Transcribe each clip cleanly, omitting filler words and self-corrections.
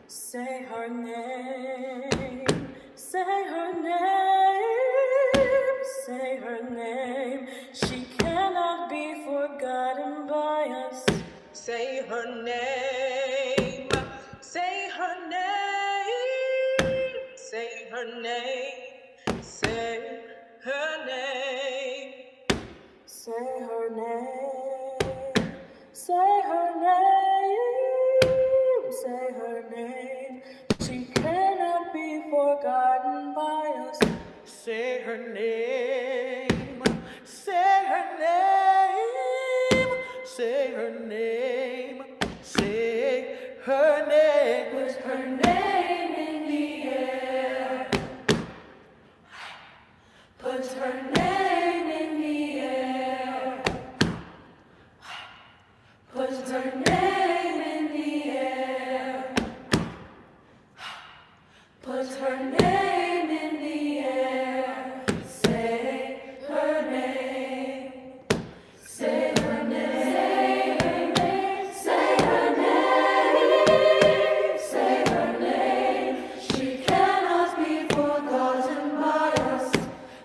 Say her name, say her name, say her name. She cannot be forgotten by us. Say her name, say her name, say her name, say her name. Say her name, say her name, say her name. She cannot be forgotten by us. Say her name, say her name, say her name, say her name. Put her name in the air. Put her name in the air. Put her name in the air. Put her name in the air. Say her name. Say her name. Say her name. Say her name. She cannot be forgotten by us.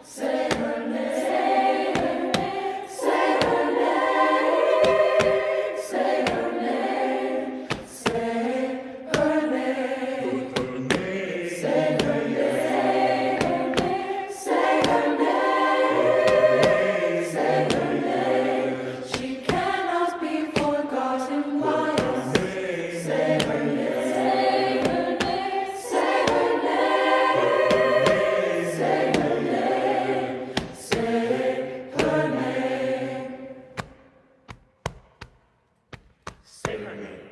Say her name. Say her name. Say her name. Say her name. Say her name. Say her name. Say her name. She cannot be forgotten by us. Say her name. Say her name. Say her name. Say her name. Say her name.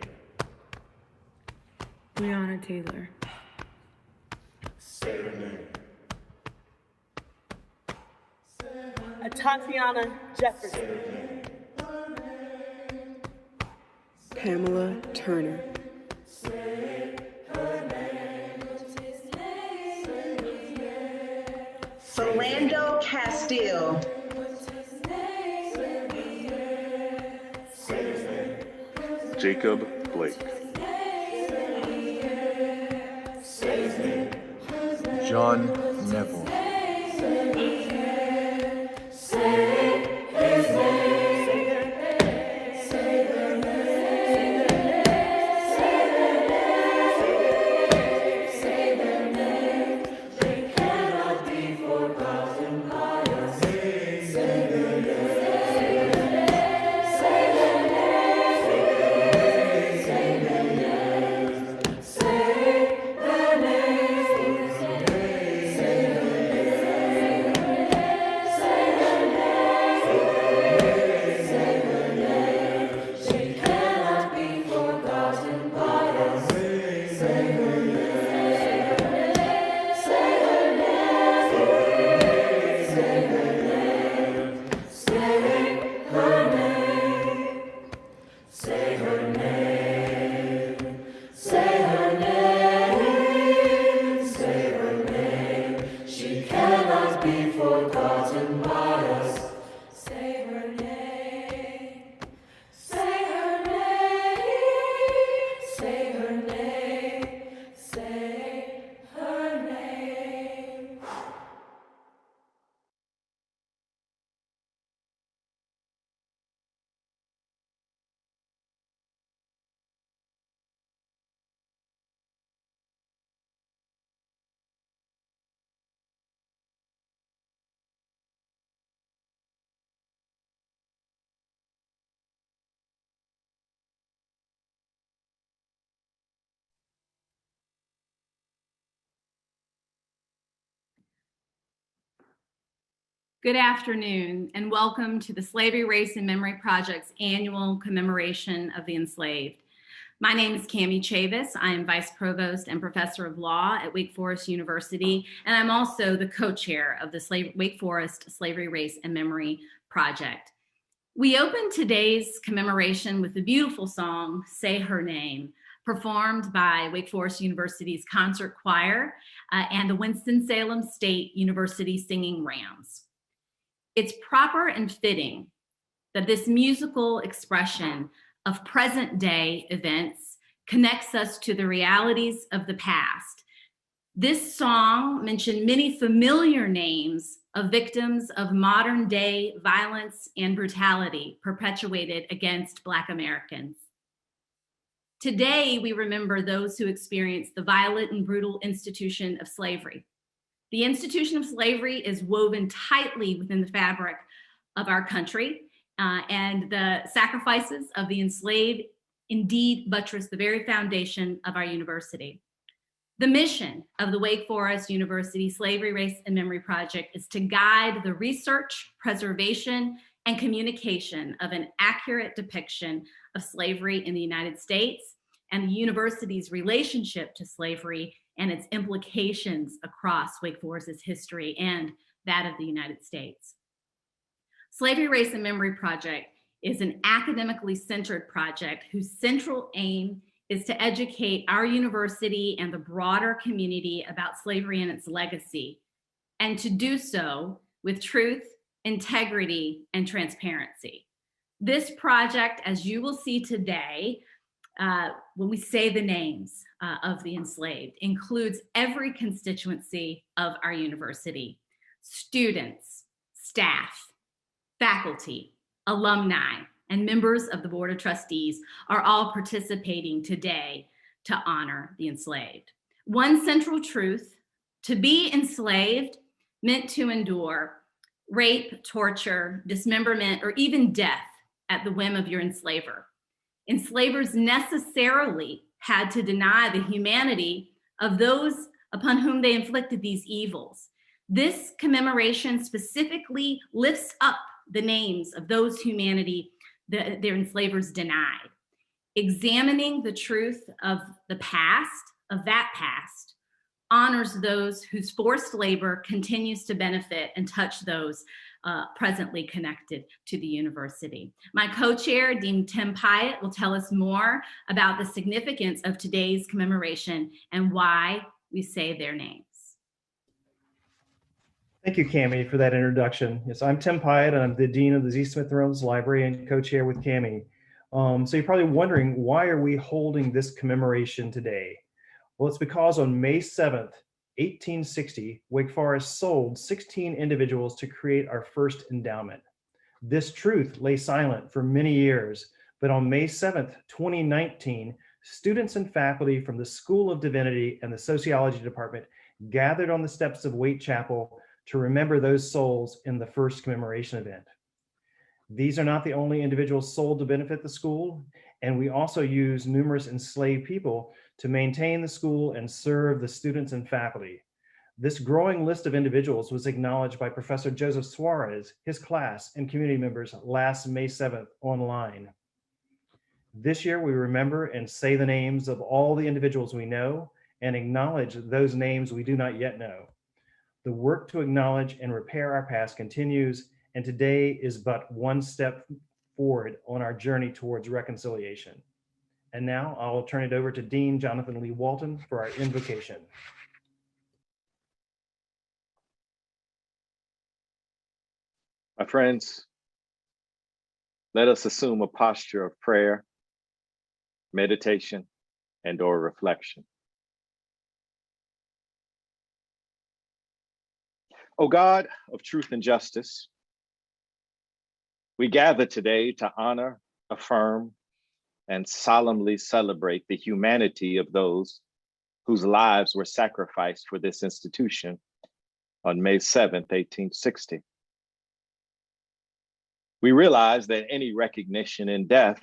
Breonna Taylor. Say her name. Tatiana Jefferson. Pamela Turner. Philando Castile. Jacob Blake. John Neville. Good afternoon, and welcome to the Slavery, Race, and Memory Project's annual commemoration of the enslaved. My name is Cami Chavis. I am Vice Provost and Professor of Law at Wake Forest University, and I'm also the co-chair of the Wake Forest Slavery, Race, and Memory Project. We opened today's commemoration with the beautiful song, Say Her Name, performed by Wake Forest University's concert choir and the Winston-Salem State University Singing Rams. It's proper and fitting that this musical expression of present day events connects us to the realities of the past. This song mentioned many familiar names of victims of modern day violence and brutality perpetuated against Black Americans. Today, we remember those who experienced the violent and brutal institution of slavery. The institution of slavery is woven tightly within the fabric of our country, and the sacrifices of the enslaved indeed buttress the very foundation of our university. The mission of the Wake Forest University Slavery, Race, and Memory Project is to guide the research, preservation, and communication of an accurate depiction of slavery in the United States and the university's relationship to slavery and its implications across Wake Forest's history and that of the United States. Slavery, Race, and Memory Project is an academically centered project whose central aim is to educate our university and the broader community about slavery and its legacy, and to do so with truth, integrity, and transparency. This project, as you will see today, when we say the names of the enslaved, includes every constituency of our university: students, staff, faculty, alumni, and members of the Board of Trustees are all participating today to honor the enslaved. One central truth: to be enslaved meant to endure rape, torture, dismemberment, or even death at the whim of your enslaver. Enslavers necessarily had to deny the humanity of those upon whom they inflicted these evils. This commemoration specifically lifts up the names of those humanity their enslavers denied. Examining the truth of the past, of that past, honors those whose forced labor continues to benefit and touch those presently connected to the university. My co-chair, Dean Tim Pyatt, will tell us more about the significance of today's commemoration and why we say their names. Thank you, Cami, for that introduction. Yes, I'm Tim Pyatt, and I'm the Dean of the Z. Smith Reynolds Library and co-chair with Cami. So you're probably wondering, why are we holding this commemoration today? Well, it's because on May 7th, 1860, Wake Forest sold 16 individuals to create our first endowment. This truth lay silent for many years, but on May 7th, 2019, students and faculty from the School of Divinity and the Sociology Department gathered on the steps of Waite Chapel to remember those souls in the first commemoration event. These are not the only individuals sold to benefit the school, and we also use numerous enslaved people to maintain the school and serve the students and faculty. This growing list of individuals was acknowledged by Professor Joseph Suarez, his class, and community members last May 7th online. This year, we remember and say the names of all the individuals we know and acknowledge those names we do not yet know. The work to acknowledge and repair our past continues, and today is but one step forward on our journey towards reconciliation. And now I'll turn it over to Dean Jonathan Lee Walton for our invocation. My friends, let us assume a posture of prayer, meditation, and/or reflection. O God of truth and justice, we gather today to honor, affirm, and solemnly celebrate the humanity of those whose lives were sacrificed for this institution on May 7th, 1860. We realize that any recognition in death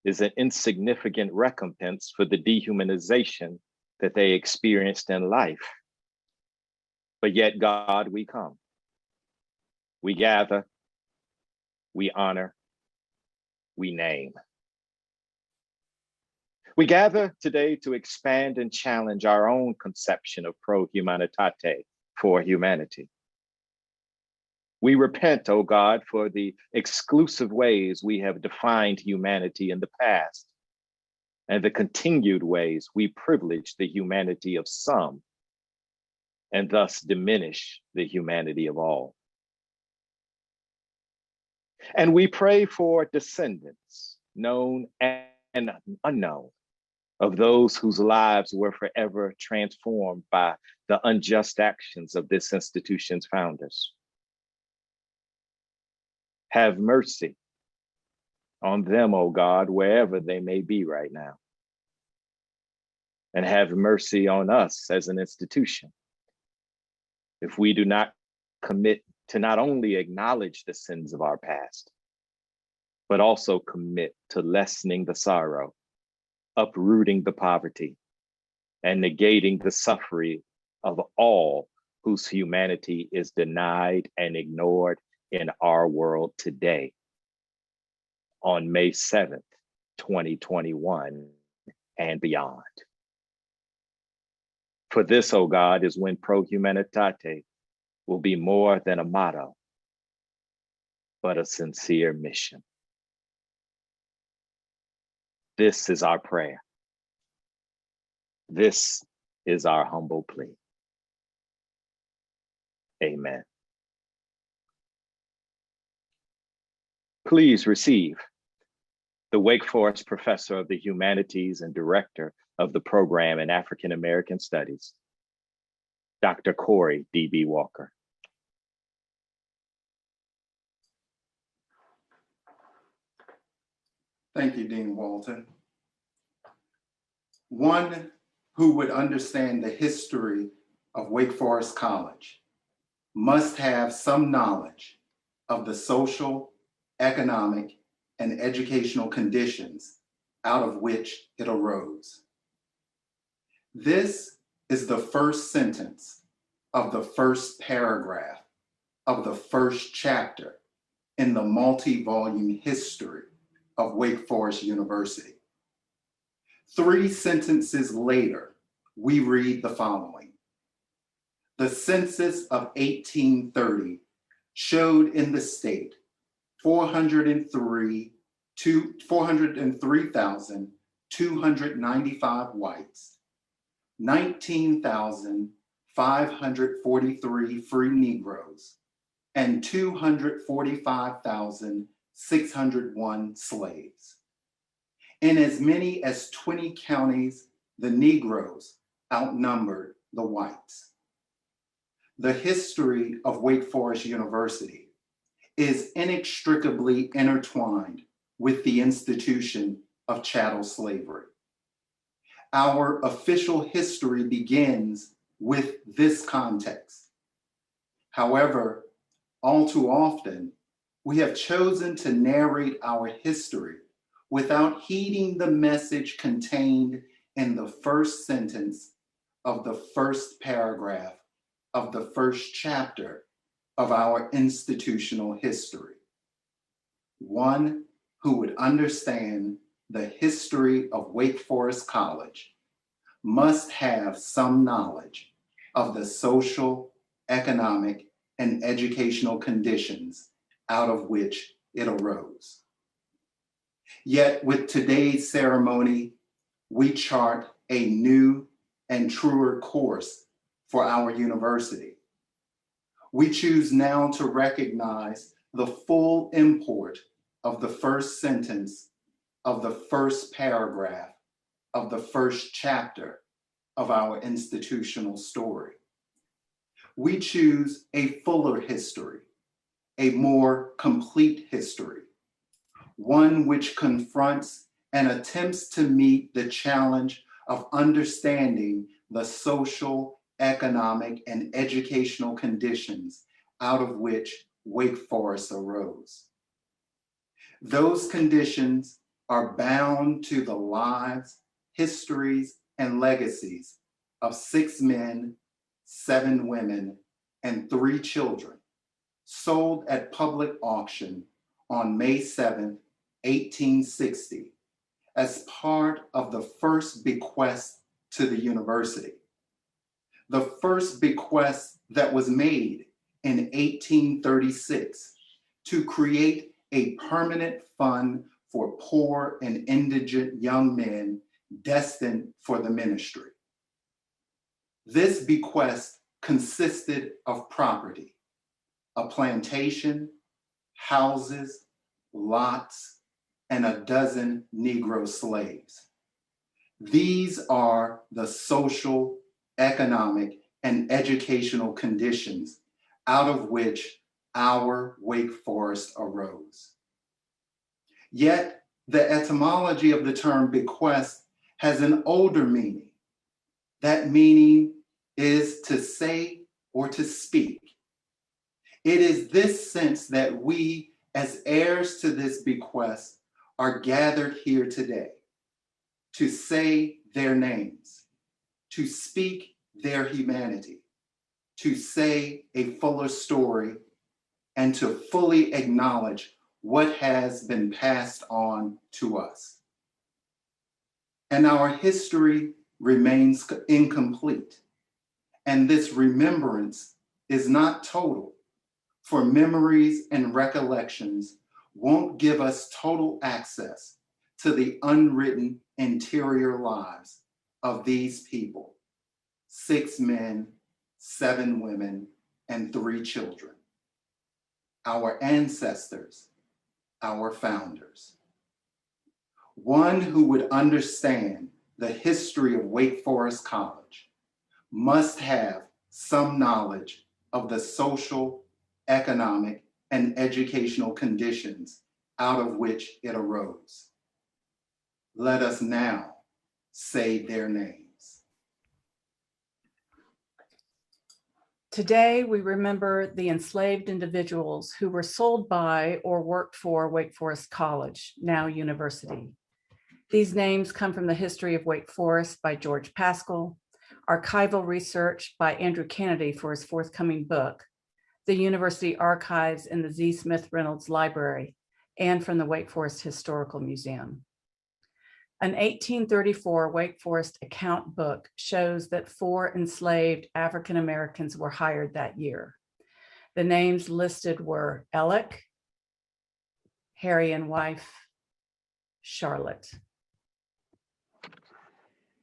is an insignificant recompense for the dehumanization that they experienced in life. But yet, God, we come. We gather, we honor, we name. We gather today to expand and challenge our own conception of pro humanitate, for humanity. We repent, O God, for the exclusive ways we have defined humanity in the past and the continued ways we privilege the humanity of some and thus diminish the humanity of all. And we pray for descendants, known and unknown, of those whose lives were forever transformed by the unjust actions of this institution's founders. Have mercy on them, O God, wherever they may be right now. And have mercy on us as an institution if we do not commit to not only acknowledge the sins of our past, but also commit to lessening the sorrow, uprooting the poverty, and negating the suffering of all whose humanity is denied and ignored in our world today on May 7th, 2021 and beyond. For this, O God, is when Pro Humanitate will be more than a motto, but a sincere mission. This is our prayer. This is our humble plea. Amen. Please receive the Wake Forest Professor of the Humanities and Director of the Program in African American Studies, Dr. Corey D.B. Walker. Thank you, Dean Walton. One who would understand the history of Wake Forest College must have some knowledge of the social, economic, and educational conditions out of which it arose. This is the first sentence of the first paragraph of the first chapter in the multi-volume history of Wake Forest University. 3 sentences later, we read the following. The census of 1830 showed in the state 403,295 whites, 19,543 free Negroes, and 245,601 slaves. In as many as 20 counties, the Negroes outnumbered the whites. The history of Wake Forest University is inextricably intertwined with the institution of chattel slavery. Our official history begins with this context. However, all too often, we have chosen to narrate our history without heeding the message contained in the first sentence of the first paragraph of the first chapter of our institutional history. One who would understand the history of Wake Forest College must have some knowledge of the social, economic, and educational conditions out of which it arose. Yet with today's ceremony, we chart a new and truer course for our university. We choose now to recognize the full import of the first sentence of the first paragraph of the first chapter of our institutional story. We choose a fuller history, a more complete history, one which confronts and attempts to meet the challenge of understanding the social, economic, and educational conditions out of which Wake Forest arose. Those conditions are bound to the lives, histories, and legacies of 6 men, 7 women, and 3 children sold at public auction on May 7th, 1860, as part of the first bequest to the university. The first bequest that was made in 1836 to create a permanent fund for poor and indigent young men destined for the ministry. This bequest consisted of property, a plantation, houses, lots, and a dozen Negro slaves. These are the social, economic, and educational conditions out of which our Wake Forest arose. Yet, the etymology of the term bequest has an older meaning. That meaning is to say or to speak. It is this sense that we, as heirs to this bequest, are gathered here today to say their names, to speak their humanity, to say a fuller story, and to fully acknowledge what has been passed on to us. And our history remains incomplete. And this remembrance is not total, for memories and recollections won't give us total access to the unwritten interior lives of these people, 6 men, 7 women, and 3 children, our ancestors, our founders. One who would understand the history of Wake Forest College must have some knowledge of the social, economic, and educational conditions out of which it arose. Let us now say their names. Today, we remember the enslaved individuals who were sold by or worked for Wake Forest College, now university. These names come from the History of Wake Forest by George Pascal, archival research by Andrew Kennedy for his forthcoming book, the University Archives in the Z. Smith Reynolds Library, and from the Wake Forest Historical Museum. An 1834 Wake Forest account book shows that 4 enslaved African Americans were hired that year. The names listed were Alec, Harry and wife, Charlotte.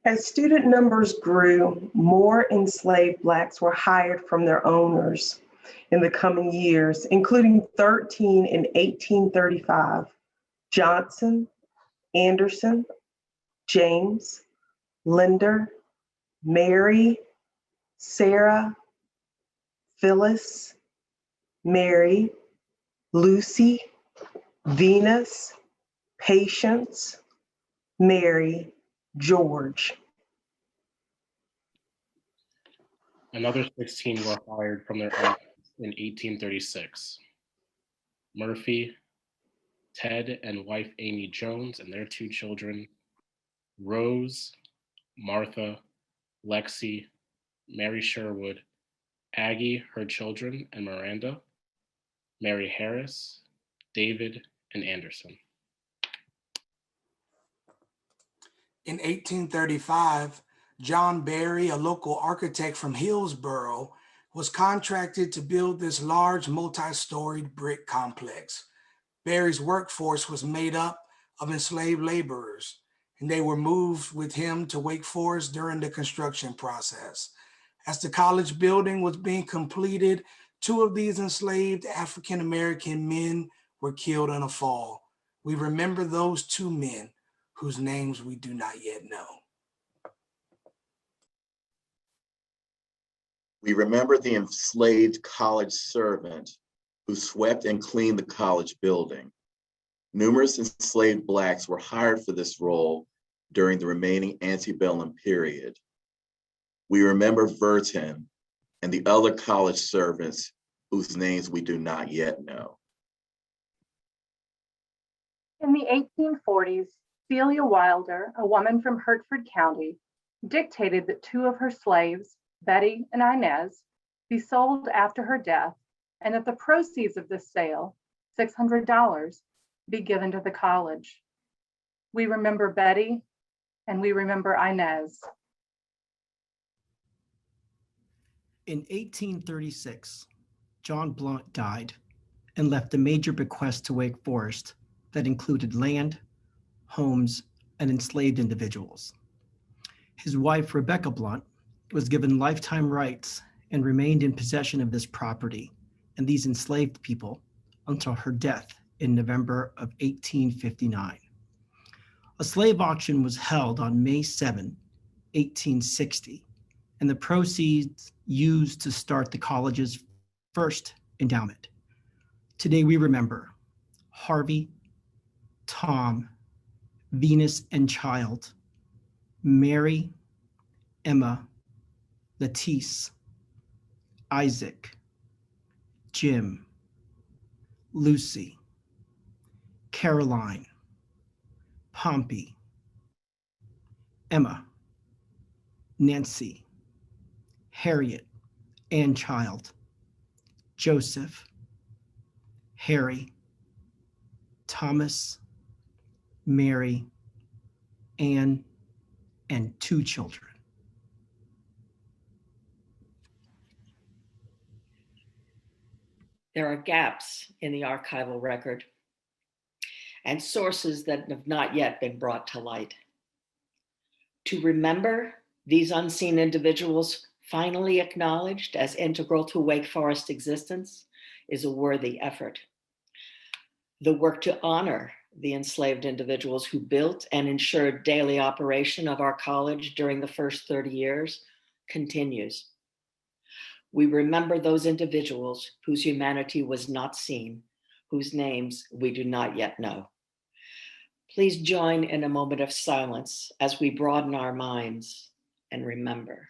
As student numbers grew, more enslaved Blacks were hired from their owners in the coming years, including 13 in 1835, Johnson, Anderson, James, Linder, Mary, Sarah, Phyllis, Mary, Lucy, Venus, Patience, Mary, George. Another 16 were hired from their owners in 1836. Murphy, Ted and wife Amy Jones and their 2 children, Rose, Martha, Lexi, Mary Sherwood, Aggie, her children, and Miranda, Mary Harris, David, and Anderson. In 1835, John Berry, a local architect from Hillsborough, was contracted to build this large multi-storied brick complex. Berry's workforce was made up of enslaved laborers, and they were moved with him to Wake Forest during the construction process. As the college building was being completed, 2 of these enslaved African-American men were killed in a fall. We remember those 2 men whose names we do not yet know. We remember the enslaved college servant who swept and cleaned the college building. Numerous enslaved Blacks were hired for this role during the remaining antebellum period. We remember Verton and the other college servants whose names we do not yet know. In the 1840s, Celia Wilder, a woman from Hertford County, dictated that 2 of her slaves, Betty and Inez, be sold after her death, and that the proceeds of this sale, $600, be given to the college. We remember Betty and we remember Inez. In 1836, John Blunt died and left a major bequest to Wake Forest that included land, homes, and enslaved individuals. His wife, Rebecca Blunt, was given lifetime rights and remained in possession of this property and these enslaved people until her death in November of 1859. A slave auction was held on May 7, 1860, and the proceeds used to start the college's first endowment. Today we remember Harvey, Tom, Venus and Child, Mary, Emma, Lettice, Isaac, Jim, Lucy, Caroline, Pompey, Emma, Nancy, Harriet and Child, Joseph, Harry, Thomas, Mary, Anne, and 2 children. There are gaps in the archival record and sources that have not yet been brought to light. To remember these unseen individuals finally acknowledged as integral to Wake Forest existence is a worthy effort. The work to honor the enslaved individuals who built and ensured daily operation of our college during the first 30 years continues. We remember those individuals whose humanity was not seen, whose names we do not yet know. Please join in a moment of silence as we broaden our minds and remember.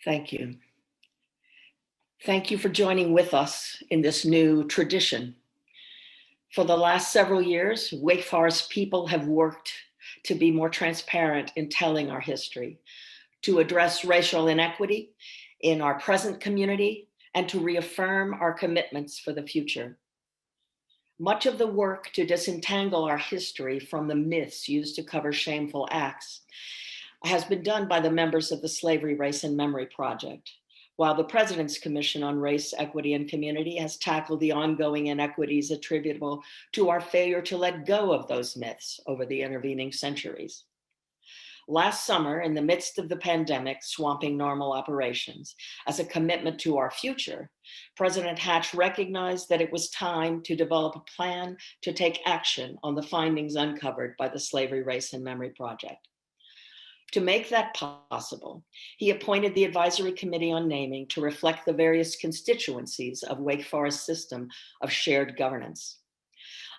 Thank you. Thank you for joining with us in this new tradition. For the last several years, Wake Forest people have worked to be more transparent in telling our history, to address racial inequity in our present community, and to reaffirm our commitments for the future. Much of the work to disentangle our history from the myths used to cover shameful acts has been done by the members of the Slavery, Race, and Memory Project, while the President's Commission on Race, Equity, and Community has tackled the ongoing inequities attributable to our failure to let go of those myths over the intervening centuries. Last summer, in the midst of the pandemic swamping normal operations, as a commitment to our future, President Hatch recognized that it was time to develop a plan to take action on the findings uncovered by the Slavery, Race, and Memory Project. To make that possible, he appointed the Advisory Committee on Naming to reflect the various constituencies of Wake Forest system of shared governance.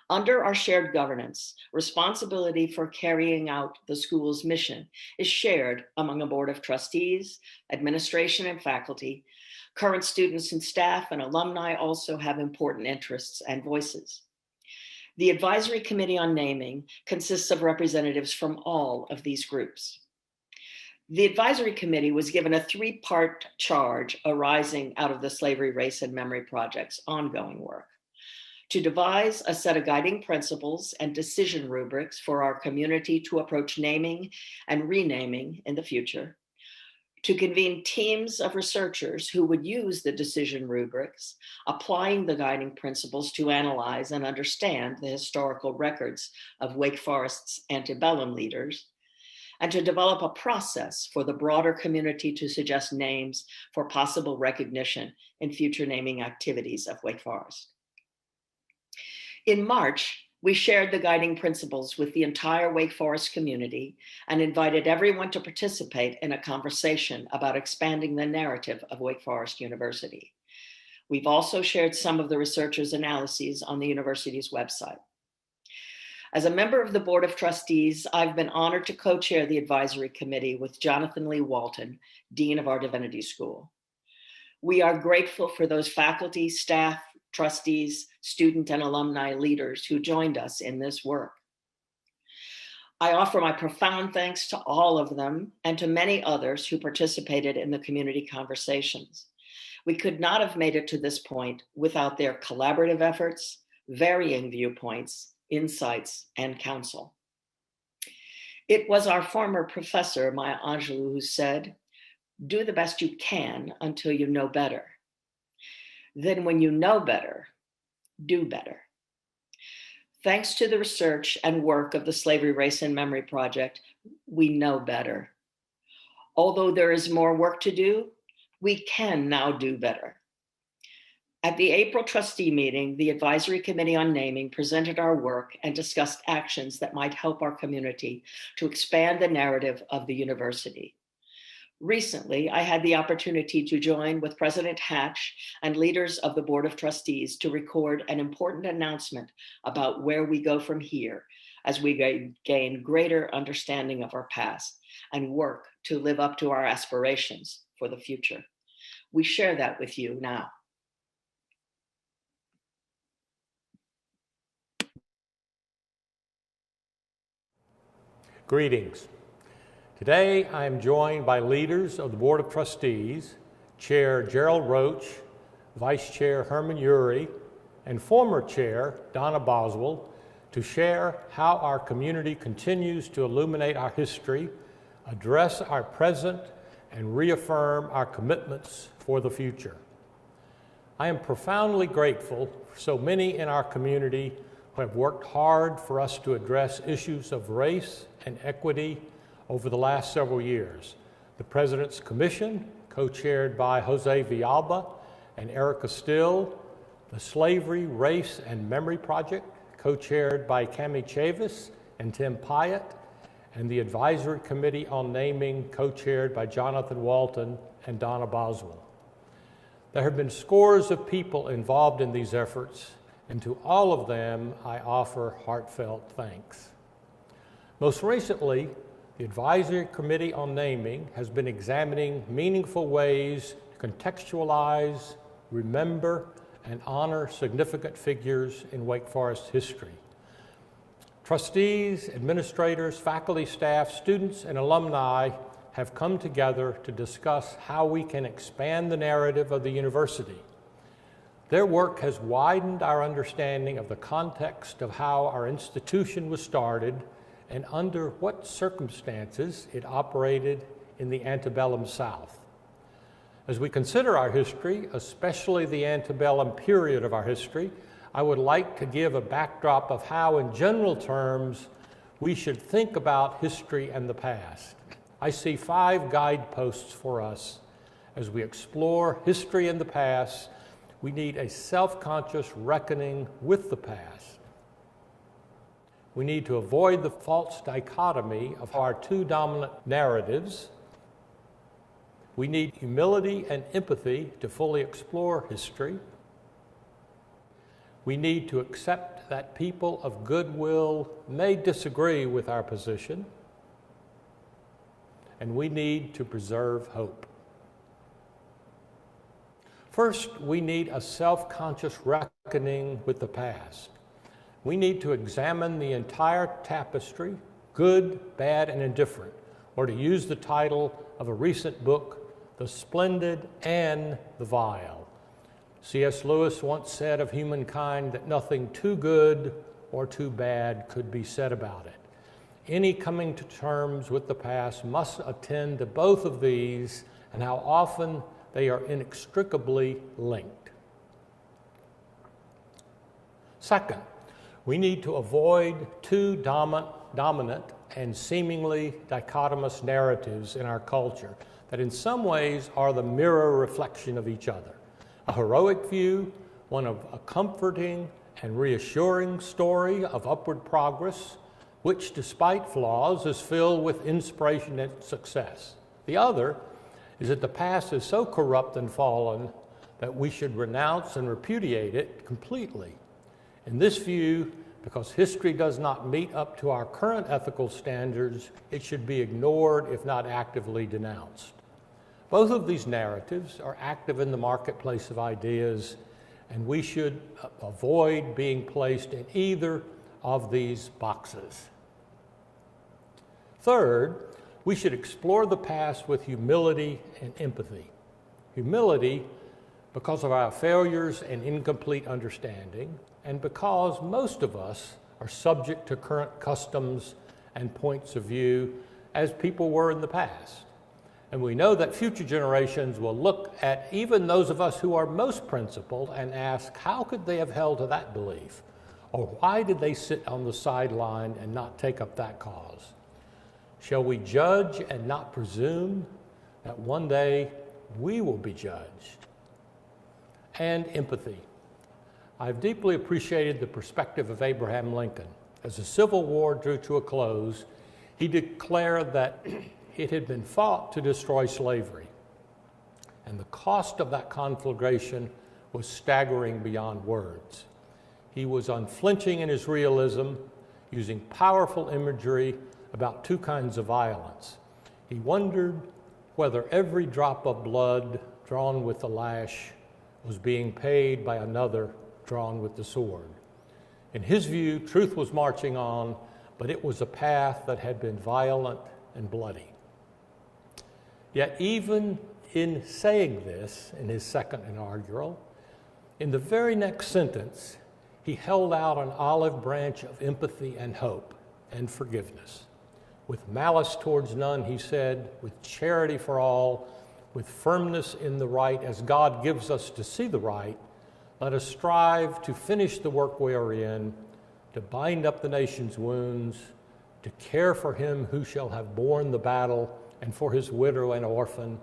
Under our shared governance, responsibility for carrying out the school's mission is shared among a board of trustees, administration, and faculty. Current students and staff and alumni also have important interests and voices. The Advisory Committee on Naming consists of representatives from all of these groups. The Advisory Committee was given a 3-part charge arising out of the Slavery, Race, and Memory Project's ongoing work: to devise a set of guiding principles and decision rubrics for our community to approach naming and renaming in the future, to convene teams of researchers who would use the decision rubrics, applying the guiding principles to analyze and understand the historical records of Wake Forest's antebellum leaders, and to develop a process for the broader community to suggest names for possible recognition in future naming activities of Wake Forest. In March, we shared the guiding principles with the entire Wake Forest community and invited everyone to participate in a conversation about expanding the narrative of Wake Forest University. We've also shared some of the researchers' analyses on the university's website. As a member of the Board of Trustees, I've been honored to co-chair the Advisory Committee with Jonathan Lee Walton, Dean of our Divinity School. We are grateful for those faculty, staff, trustees, student, and alumni leaders who joined us in this work. I offer my profound thanks to all of them and to many others who participated in the community conversations. We could not have made it to this point without their collaborative efforts, varying viewpoints, insights, and counsel. It was our former professor, Maya Angelou, who said, "Do the best you can until you know better. Then when you know better, do better. Thanks to the research and work of the Slavery, Race, and Memory Project, we know better. Although there is more work to do, we can now do better. At the April trustee meeting, the Advisory Committee on Naming presented our work and discussed actions that might help our community to expand the narrative of the university. Recently, I had the opportunity to join with President Hatch and leaders of the Board of Trustees to record an important announcement about where we go from here as we gain greater understanding of our past and work to live up to our aspirations for the future. We share that with you now. Greetings. Today, I am joined by leaders of the Board of Trustees, Chair Gerald Roach, Vice Chair Herman Ury, and former Chair Donna Boswell, to share how our community continues to illuminate our history, address our present, and reaffirm our commitments for the future. I am profoundly grateful for so many in our community who have worked hard for us to address issues of race and equity over the last several years. The President's Commission, co-chaired by Jose Villalba and Erica Still, the Slavery, Race, and Memory Project, co-chaired by Cami Chavis and Tim Pyatt, and the Advisory Committee on Naming, co-chaired by Jonathan Walton and Donna Boswell. There have been scores of people involved in these efforts, and to all of them, I offer heartfelt thanks. Most recently, the Advisory Committee on Naming has been examining meaningful ways to contextualize, remember, and honor significant figures in Wake Forest history. Trustees, administrators, faculty, staff, students, and alumni have come together to discuss how we can expand the narrative of the university. Their work has widened our understanding of the context of how our institution was started and under what circumstances it operated in the antebellum South. As we consider our history, especially the antebellum period of our history, I would like to give a backdrop of how, in general terms, we should think about history and the past. I see 5 guideposts for us as we explore history and the past. We need a self-conscious reckoning with the past. We need to avoid the false dichotomy of our 2 dominant narratives. We need humility and empathy to fully explore history. We need to accept that people of goodwill may disagree with our position, and we need to preserve hope. First, we need a self-conscious reckoning with the past. We need to examine the entire tapestry, good, bad, and indifferent, or to use the title of a recent book, The Splendid and the Vile. C.S. Lewis once said of humankind that nothing too good or too bad could be said about it. Any coming to terms with the past must attend to both of these and how often they are inextricably linked. Second, we need to avoid 2 dominant and seemingly dichotomous narratives in our culture that in some ways are the mirror reflection of each other. A heroic view, one of a comforting and reassuring story of upward progress, which despite flaws is filled with inspiration and success. The other is that the past is so corrupt and fallen that we should renounce and repudiate it completely. In this view, because history does not meet up to our current ethical standards, it should be ignored if not actively denounced. Both of these narratives are active in the marketplace of ideas, and we should avoid being placed in either of these boxes. Third, we should explore the past with humility and empathy. Humility because of our failures and incomplete understanding, and because most of us are subject to current customs and points of view as people were in the past. And we know that future generations will look at even those of us who are most principled and ask, how could they have held to that belief? Or why did they sit on the sideline and not take up that cause? Shall we judge and not presume that one day we will be judged? And empathy. I've deeply appreciated the perspective of Abraham Lincoln. As the Civil War drew to a close, he declared that it had been fought to destroy slavery, and the cost of that conflagration was staggering beyond words. He was unflinching in his realism, using powerful imagery about two kinds of violence. He wondered whether every drop of blood drawn with the lash was being paid by another drawn with the sword. In his view, truth was marching on, but it was a path that had been violent and bloody. Yet even in saying this, in his second inaugural, in the very next sentence, he held out an olive branch of empathy and hope and forgiveness. With malice towards none, he said, with charity for all, with firmness in the right as God gives us to see the right, let us strive to finish the work we are in, to bind up the nation's wounds, to care for him who shall have borne the battle, and for his widow and orphan,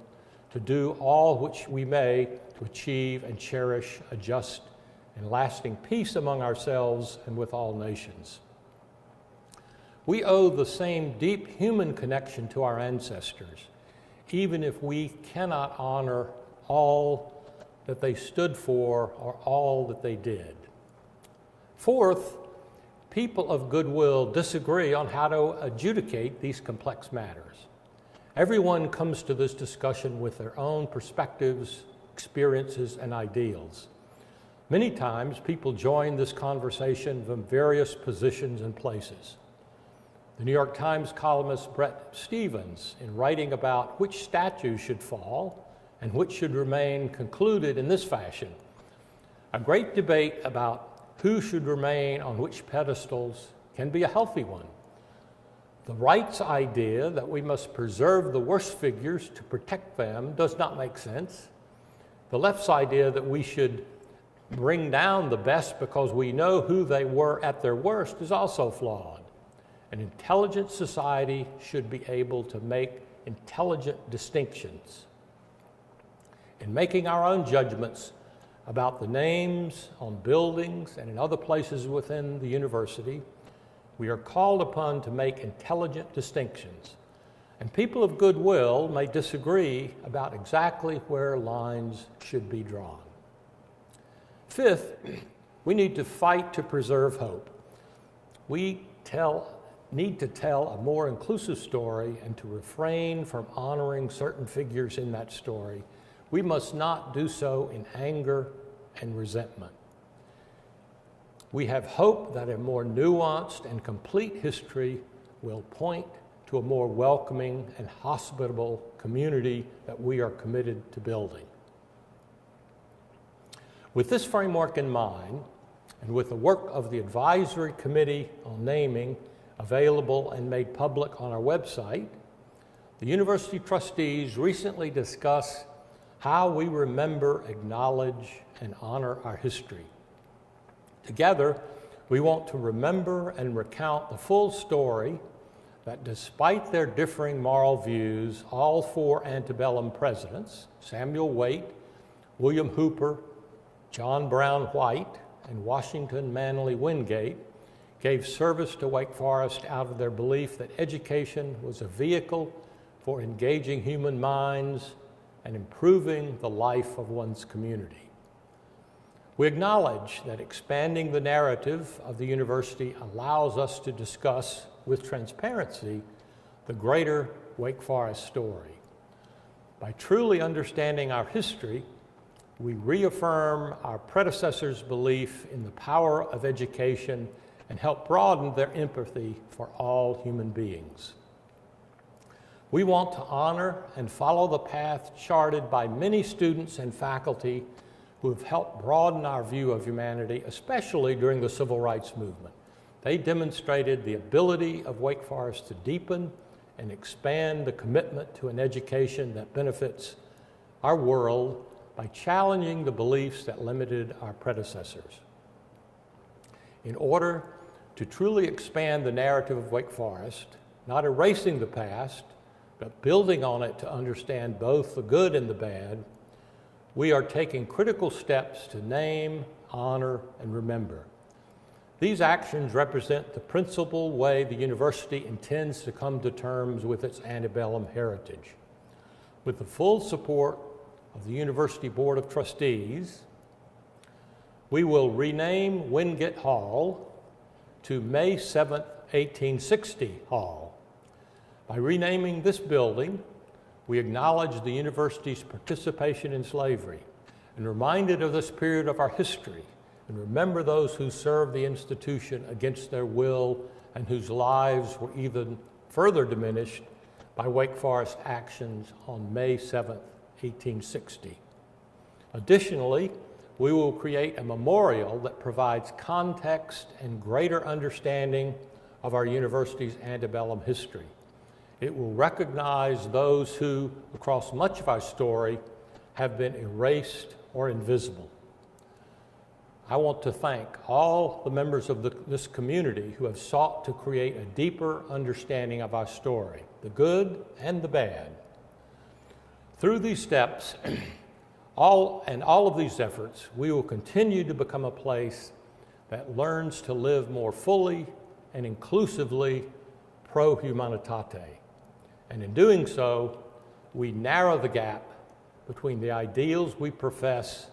to do all which we may to achieve and cherish a just and lasting peace among ourselves and with all nations. We owe the same deep human connection to our ancestors, even if we cannot honor all that they stood for or all that they did. Fourth, people of goodwill disagree on how to adjudicate these complex matters. Everyone comes to this discussion with their own perspectives, experiences, and ideals. Many times, people join this conversation from various positions and places. The New York Times columnist Bret Stephens, in writing about which statues should fall and which should remain, concluded in this fashion: a great debate about who should remain on which pedestals can be a healthy one. The right's idea that we must preserve the worst figures to protect them does not make sense. The left's idea that we should bring down the best because we know who they were at their worst is also flawed. An intelligent society should be able to make intelligent distinctions. In making our own judgments about the names on buildings and in other places within the university, we are called upon to make intelligent distinctions. And people of goodwill may disagree about exactly where lines should be drawn. Fifth, we need to fight to preserve hope. We need to tell a more inclusive story and to refrain from honoring certain figures in that story. We must not do so in anger and resentment. We have hope that a more nuanced and complete history will point to a more welcoming and hospitable community that we are committed to building. With this framework in mind, and with the work of the Advisory Committee on Naming available and made public on our website, the university trustees recently discussed how we remember, acknowledge, and honor our history. Together, we want to remember and recount the full story that despite their differing moral views, all four antebellum presidents, Samuel Waite, William Hooper, John Brown White, and Washington Manly Wingate, gave service to Wake Forest out of their belief that education was a vehicle for engaging human minds and improving the life of one's community. We acknowledge that expanding the narrative of the university allows us to discuss with transparency the greater Wake Forest story. By truly understanding our history, we reaffirm our predecessors' belief in the power of education and help broaden their empathy for all human beings. We want to honor and follow the path charted by many students and faculty who have helped broaden our view of humanity, especially during the Civil Rights Movement. They demonstrated the ability of Wake Forest to deepen and expand the commitment to an education that benefits our world by challenging the beliefs that limited our predecessors. In order to truly expand the narrative of Wake Forest, not erasing the past, but building on it to understand both the good and the bad, we are taking critical steps to name, honor, and remember. These actions represent the principal way the university intends to come to terms with its antebellum heritage. With the full support of the University Board of Trustees, we will rename Wingate Hall to May 7th, 1860 Hall. By renaming this building, we acknowledge the university's participation in slavery and reminded of this period of our history, and remember those who served the institution against their will and whose lives were even further diminished by Wake Forest actions on May 7th, 1860. Additionally, we will create a memorial that provides context and greater understanding of our university's antebellum history. It will recognize those who, across much of our story, have been erased or invisible. I want to thank all the members of this community who have sought to create a deeper understanding of our story, the good and the bad. Through these steps, all of these efforts, we will continue to become a place that learns to live more fully and inclusively pro humanitate. And in doing so, we narrow the gap between the ideals we profess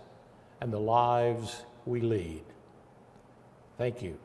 and the lives we lead. Thank you.